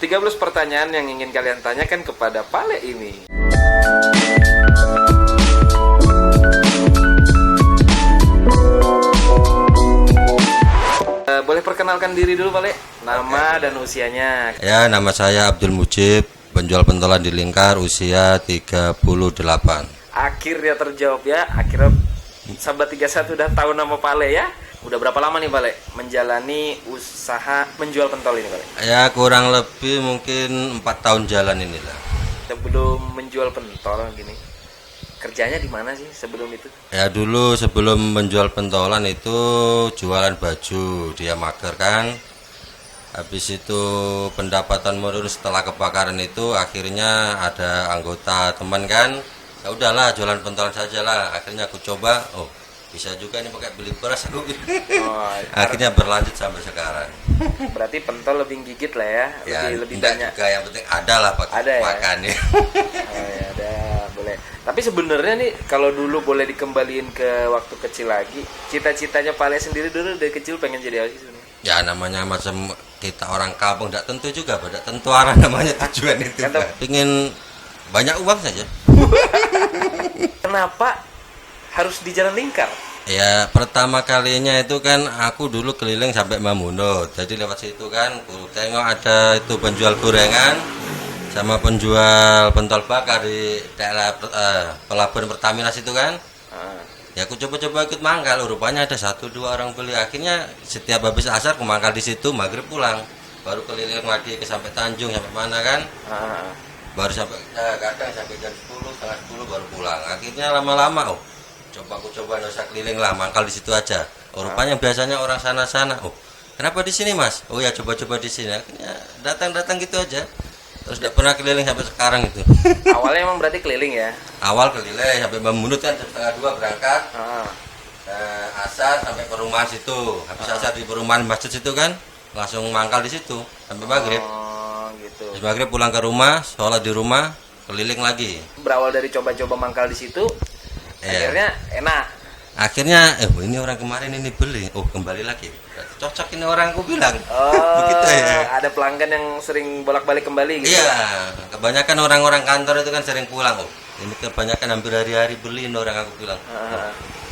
13 pertanyaan yang ingin kalian tanyakan kepada Pale ini. Boleh perkenalkan diri dulu Pale, nama dan usianya. Ya, nama saya Abdul Mujib, penjual pentolan di Lingkar, usia 38. Akhirnya terjawab ya, akhirnya Sahabat 31 udah tahu nama Pale ya. Udah berapa lama nih Pale menjalani usaha menjual pentol ini Pale? Ya kurang lebih mungkin 4 tahun jalan inilah. Sebelum menjual pentol gini, kerjanya di mana sih sebelum itu? Ya dulu sebelum menjual pentolan itu jualan baju, dia mager kan. Habis itu pendapatan menurun setelah kebakaran itu, akhirnya ada anggota teman kan, ya udahlah jualan pentolan saja lah. Akhirnya aku coba, oh bisa juga nih pakai beli beras aku. Akhirnya berlanjut sampai sekarang. Berarti pentol lebih gigit lah ya, Ya lebih enggak banyak. juga, yang penting ada lah Ada ya? makannya. Oh ya ada, boleh. Tapi sebenarnya nih kalau dulu boleh dikembaliin ke waktu kecil lagi, cita-citanya Pale sendiri dulu dari kecil pengen jadi apa sih sebenarnya? Ya namanya macam kita orang kampung, tidak tentu juga, tidak tentu arah namanya tujuan itu. Kan Pingin banyak uang saja. Kenapa harus di Jalan Lingkar? Ya pertama kalinya itu kan aku dulu keliling sampai Mamunut. Jadi lewat situ kan, aku tengok ada itu penjual gorengan sama penjual pentol bakar di daerah pelabuhan Pertamina situ kan. Ya aku coba-coba ikut mangkal, rupanya ada 1-2 orang beli. Akhirnya setiap habis asar aku mangkal di situ, maghrib pulang. Baru keliling lagi ke sampai Tanjung, sampai mana kan. Baru sampai kadang sampai jam 10, setengah 10 baru pulang. Akhirnya lama-lama, aku coba nggak usah keliling lah, mangkal di situ aja. Rupanya biasanya orang sana-sana, kenapa di sini mas? Oh ya coba-coba di sini. Akhirnya datang-datang gitu aja. Terus tidak pernah keliling sampai sekarang itu. Awalnya emang berarti keliling ya? Awal keliling sampai Mamunut kan jam 1:30 berangkat. Asar sampai perumahan situ. Habis asar di perumahan masjid situ kan, langsung mangkal di situ sampai maghrib. Gitu. Habis maghrib pulang ke rumah, sholat di rumah, keliling lagi. Berawal dari coba-coba mangkal di situ, akhirnya enak. Akhirnya ini orang kemarin ini beli, kembali lagi. Berarti cocok ini orang, aku bilang. Begitu ya. Ada pelanggan yang sering bolak-balik kembali gitu. Iya, kebanyakan orang-orang kantor itu kan sering pulang. Ini kebanyakan hampir hari-hari beliin orang, aku bilang.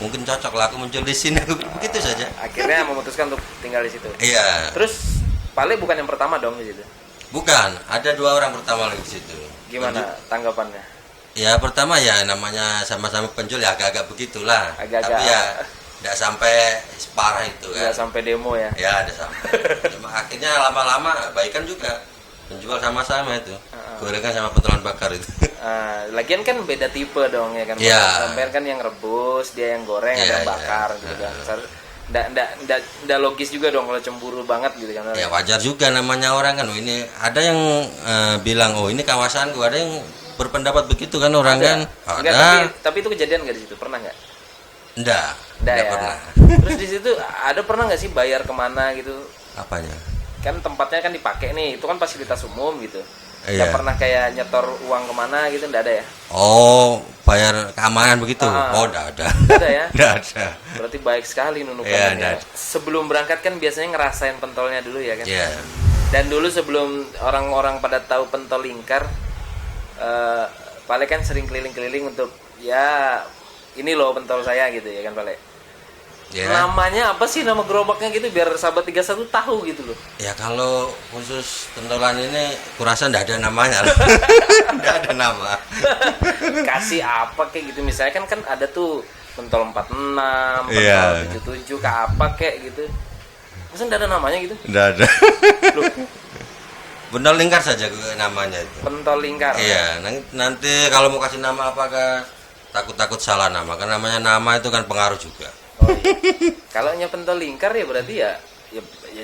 Mungkin cocok lah aku muncul di sini, aku begitu saja. Akhirnya memutuskan untuk tinggal di situ. Iya. Terus Pale bukan yang pertama dong di situ. Bukan, ada 2 orang pertama lagi di situ. Gimana tanggapannya? Ya pertama ya namanya sama-sama penjual ya agak-agak begitulah. Agak-agak. Tapi ya tidak sampai separah itu kan. Tidak sampai demo ya. Ya ada sampai. Cuma akhirnya lama-lama baikan juga. Penjual sama-sama itu. Gorengan sama pentolan bakar itu. Lagian kan beda tipe dong ya kan. Ya. Sampai kan yang rebus, dia yang goreng, ada yang bakar gitu kan. Nggak logis juga dong kalau cemburu banget gitu kan. Ya wajar juga namanya orang kan. Ini ada yang bilang ini kawasanku, ada yang berpendapat begitu kan orang kan. Enggak, tapi itu kejadian nggak di situ, pernah nggak? Enggak ya. Pernah. Terus di situ ada pernah nggak sih bayar kemana gitu? Apanya? Kan tempatnya kan dipakai nih, itu kan fasilitas umum gitu. Iya. Nggak pernah kayak nyetor uang kemana gitu, nggak ada ya? Bayar keamanan begitu? Nggak ada. Nggak ada ya? Nggak ada. Berarti baik sekali nunukannya. Ya. Sebelum berangkat kan biasanya ngerasain pentolnya dulu ya kan? Iya. Dan dulu sebelum orang-orang pada tahu pentol Lingkar, Pale kan sering keliling-keliling untuk ya ini loh pentol saya gitu ya kan Pale. Yeah. Namanya apa sih, nama gerobaknya gitu biar sahabat 31 tahu gitu loh. Ya kalau khusus pentolan ini kurasa enggak ada namanya. Enggak ada nama. Kasih apa kayak gitu misalnya kan ada tuh pentol 46, pentol 77 ke apa kayak gitu. Masa enggak ada namanya gitu? Enggak ada. Loh. Pentol Lingkar saja namanya itu. Pentol Lingkar. Iya, nanti kalau mau kasih nama apakah takut-takut salah nama, karena namanya nama itu kan pengaruh juga. Iya. Kalau pentol Lingkar ya berarti ya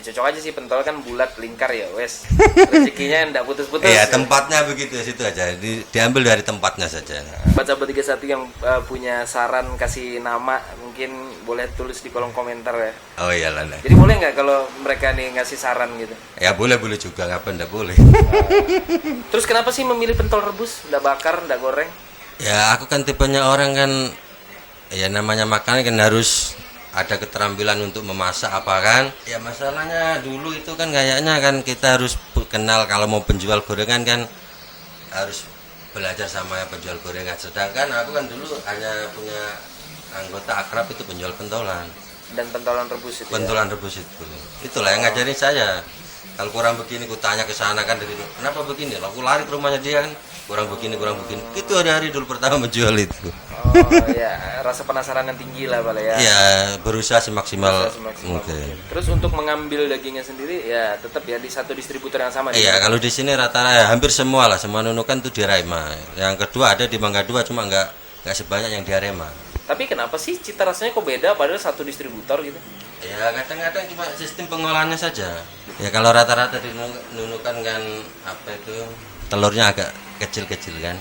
cocok aja sih, pentol kan bulat lingkar ya wes. Rezekinya enggak putus-putus. Iya, tempatnya begitu situ aja. Diambil dari tempatnya saja. Buat sahabat 31 yang punya saran kasih nama mungkin boleh tulis di kolom komentar ya. Oh iya lah. Jadi boleh nggak kalau mereka nih ngasih saran gitu? Ya boleh juga, ngapa enggak boleh. Terus kenapa sih memilih pentol rebus, enggak bakar, enggak goreng? Ya aku kan tipenya orang kan, ya namanya makanan kan harus ada keterampilan untuk memasak apa kan. Ya masalahnya dulu itu kan kayaknya kan kita harus kenal kalau mau penjual gorengan kan harus belajar sama penjual gorengan. Sedangkan aku kan dulu hanya punya anggota akrab itu penjual pentolan. Dan pentolan rebus itu. Pentolan rebus itu. Itulah yang ngajarin saya. Kalau kurang begini, ku tanya ke sana kan dari kenapa begini? Aku lari ke rumahnya dia kan kurang begini. Itu hari-hari dulu pertama menjual itu. Oh ya, rasa penasaran yang tinggi lah Pak ya. Ya, berusaha semaksimal mungkin. mungkin. Terus untuk mengambil dagingnya sendiri ya tetap ya di satu distributor yang sama. Iya, kalau di sini rata-rata ya, hampir semua lah, semua nunukan tuh di Raima. Yang kedua ada di Mangga 2 cuma nggak sebanyak yang di Arema. Tapi kenapa sih cita rasanya kok beda padahal satu distributor gitu? Ya kadang-kadang cuma sistem pengolahannya saja. Ya kalau rata-rata di nunukan kan apa itu telurnya agak kecil-kecil kan.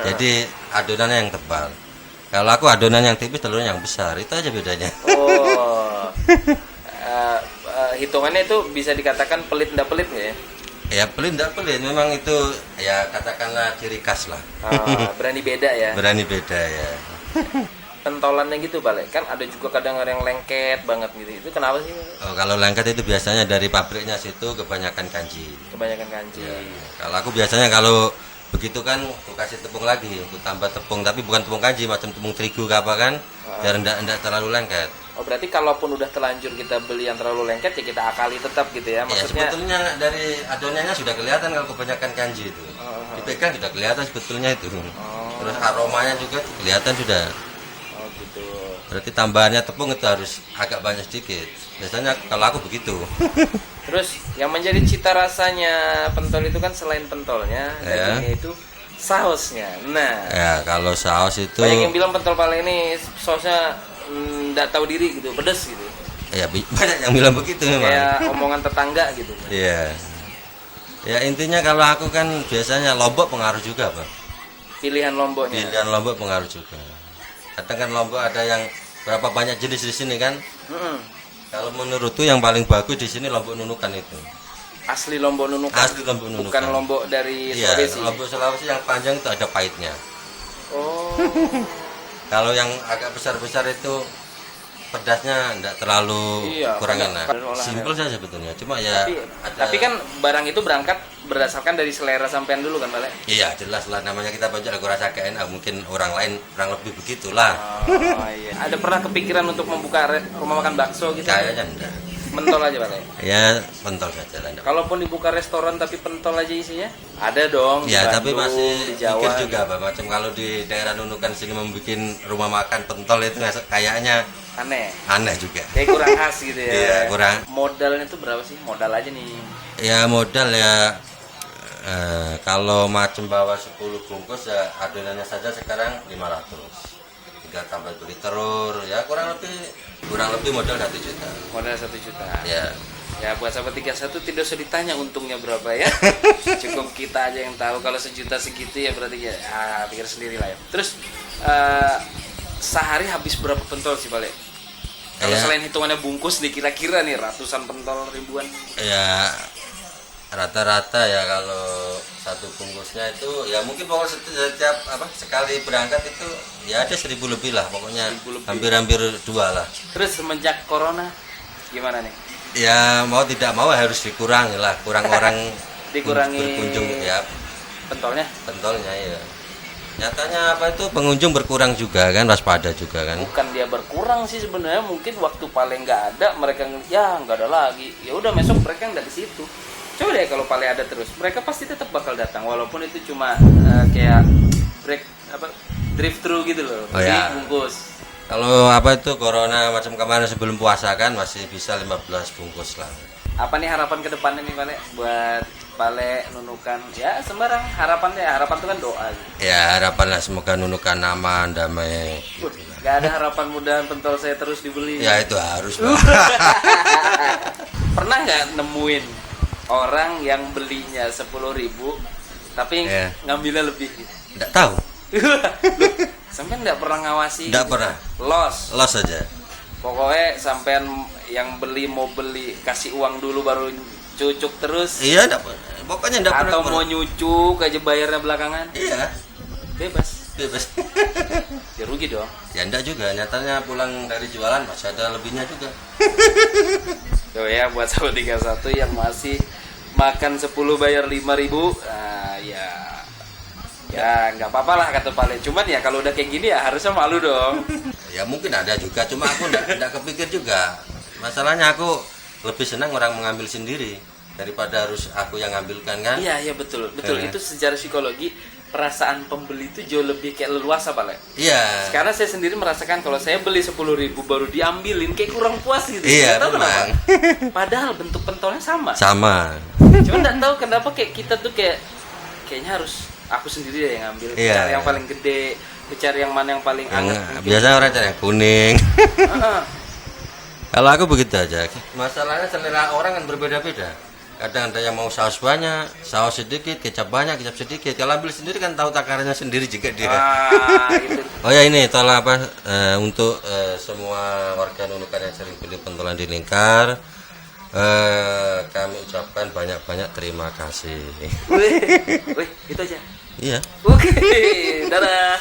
Jadi adonannya yang tebal. Kalau aku adonan yang tipis, telurnya yang besar. Itu aja bedanya. Oh. Hitungannya itu bisa dikatakan pelit ndak pelit nggak ya? Ya pelit ndak pelit, memang itu ya katakanlah ciri khas lah. Berani beda ya. Berani beda ya. Pentolannya gitu balik kan ada juga kadang yang lengket banget gitu. Itu kenapa sih? Oh, kalau lengket itu biasanya dari pabriknya situ kebanyakan kanji. Kebanyakan kanji. Ya. Kalau aku biasanya kalau begitu kan aku kasih tepung lagi, aku tambah tepung tapi bukan tepung kanji, macam tepung terigu ke apa kan, biar enggak terlalu lengket. Oh berarti kalaupun udah terlanjur kita beli yang terlalu lengket ya kita akali tetap gitu ya maksudnya. Ya, sebetulnya dari adonannya sudah kelihatan kalau kebanyakan kanji itu. Dipegang sudah kelihatan sebetulnya itu. Terus aromanya juga kelihatan sudah. Oh gitu. Berarti tambahannya tepung itu harus agak banyak sedikit. Biasanya kalau aku begitu. Terus yang menjadi cita rasanya pentol itu kan selain pentolnya, dagingnya itu sausnya. Nah, ya kalau saus itu banyak yang bilang pentol Pale ini sausnya nggak tahu diri gitu, pedes gitu. Ya banyak yang bilang begitu memang. Kayak omongan tetangga gitu. Iya. Ya intinya kalau aku kan biasanya Lombok pengaruh juga, Pak. Pilihan Lomboknya. Pilihan Lombok pengaruh juga. Kadang kan Lombok ada yang berapa banyak jenis di sini kan. Kalau menurutku yang paling bagus di sini Lombok Nunukan itu. Asli Lombok Nunukan. Asli Lombok Nunukan. Bukan Lombok dari Iya, Sulawesi. Lombok Sulawesi yang panjang itu ada pahitnya. Oh. Kalau yang agak besar-besar itu pedasnya enggak terlalu kurang enak. Simpel saja sebetulnya. Cuma ya tapi kan barang itu berangkat berdasarkan dari selera sampean dulu kan, Bale? Iya, jelas lah namanya kita pojok aku rasa enak, mungkin orang lain kurang lebih begitulah. Oh iya. Ada pernah kepikiran untuk membuka rumah makan bakso gitu? Kayaknya enggak. Pentol aja, Bale? Ya, pentol saja lah. Kalaupun dibuka restoran tapi pentol aja isinya? Ada dong. Ya, Bandung, tapi masih di Jawa pikir juga, Pak. Macam kalau di daerah Nunukan sini membuat rumah makan pentol itu kayaknya aneh juga. Kayak kurang khas gitu ya. Iya, kurang. Modalnya tuh berapa sih? Modal aja nih. Ya, modal ya kalau macam bawa 10 bungkus ya adonannya saja sekarang 500. Tinggal tambah beli telur ya kurang lebih modal 1 juta. Modal 1 juta. Ya. Ya buat sahabat 31 tidak usah ditanya untungnya berapa ya. Cukup kita aja yang tahu kalau sejuta segitu ya berarti ya pikir sendiri lah ya. Terus sehari habis berapa pentol sih Bale? Kalau selain hitungannya bungkus dikira-kira nih ratusan pentol ribuan. Ya rata-rata ya kalau satu bungkusnya itu ya mungkin pokoknya setiap sekali berangkat itu ya ada 1.000 lebih lah pokoknya hampir 2 lah. Terus semenjak corona gimana nih? Ya mau tidak mau harus dikurangi lah, kurang orang dikurangi berkunjung ya pentolnya ya. Nyatanya itu pengunjung berkurang juga kan, waspada juga kan. Bukan dia berkurang sih sebenarnya, mungkin waktu paling nggak ada mereka ya nggak ada lagi. Ya udah besok mereka nggak di situ. Coba deh kalau Pale ada terus, mereka pasti tetap bakal datang walaupun itu cuma kayak drive thru gitu loh. Jadi bungkus. Kalau itu corona macam kemarin sebelum puasa kan masih bisa 15 bungkus lah. Apa nih harapan ke depannya nih Pale buat Pale Nunukan? Ya sembarang harapan itu kan doa gitu. Ya harapanlah semoga Nunukan aman, damai. Gak ada harapan mudahan pentol saya terus dibeli. Ya itu harus. Pernah nggak nemuin orang yang belinya 10.000 tapi ngambilnya lebih? Nggak tahu. Sampai nggak pernah ngawasi? Nggak pernah. Los aja. Pokoknya sampean yang mau beli kasih uang dulu baru cucuk terus. Iya, pokoknya nggak pernah. Atau mau nyucuk aja bayarnya belakangan? Iya. Bebas. bebas. Ya rugi dong. Ya enggak juga, nyatanya pulang dari jualan masih ada lebihnya juga. Tuh ya buat sahabat 31 yang masih makan 10 bayar 5.000, nah, ya nggak apa-apa lah kata Pale. Cuman ya kalau udah kayak gini ya harusnya malu dong. Ya mungkin ada juga, cuma aku enggak kepikir juga. Masalahnya aku lebih senang orang mengambil sendiri daripada harus aku yang ngambilkan kan. Iya betul. Itu secara psikologi perasaan pembeli itu jauh lebih kayak leluasa Pale. Iya. Sekarang saya sendiri merasakan kalau saya beli 10.000 baru diambilin kayak kurang puas gitu. Iya, Nggak tahu kenapa. memang. Padahal bentuk pentolnya sama. Sama. Cuma nggak tahu kenapa kayak kita tuh kayaknya harus aku sendiri deh yang ngambil. Iya. Cari yang paling gede, cari yang mana yang paling anget. Biasanya orang cari yang kuning. Heeh. Kalau aku begitu aja. Masalahnya selera orang kan berbeda-beda. Kadang ada yang mau saus banyak, saus sedikit, kecap banyak, kecap sedikit. Kalau ambil sendiri kan tahu takarannya sendiri juga dia. Gitu. Oh ya ini tolong untuk semua warga Nunukan yang sering beli pentolan di Lingkar, kami ucapkan banyak-banyak terima kasih. Wih, itu aja. Iya. Oke, dadah.